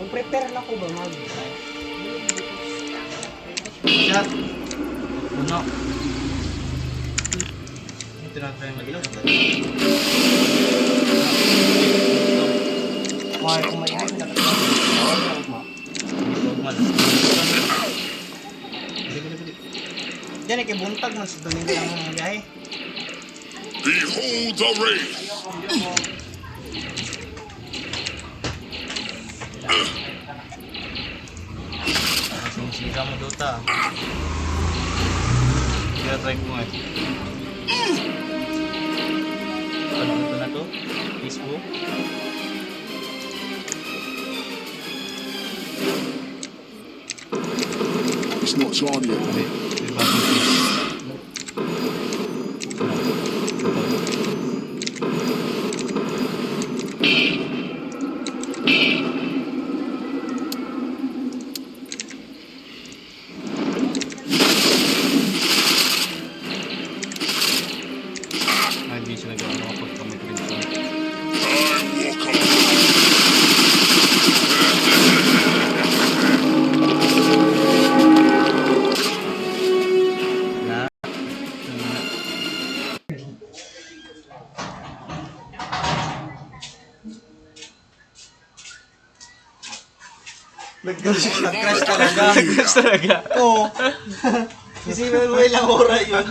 Mag-prepare na ko ba mag? Shot. Uno. Ito na tayo mag-ilaw. Mahal kung may high na Diyan ay kibuntag man sa Domingo lang ang biyahe. Behold the rain! Sinisira mo Dota. Kaya try ko nga. Ano ito na to? Facebook? It's not time yet. Hindi. May bagong face. May bis na gawin ako pagka may crimson. I walk on. Na. Nag-crash talaga. Nag-crash talaga. Oo. Isipin mo ilang oras yun.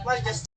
Well, just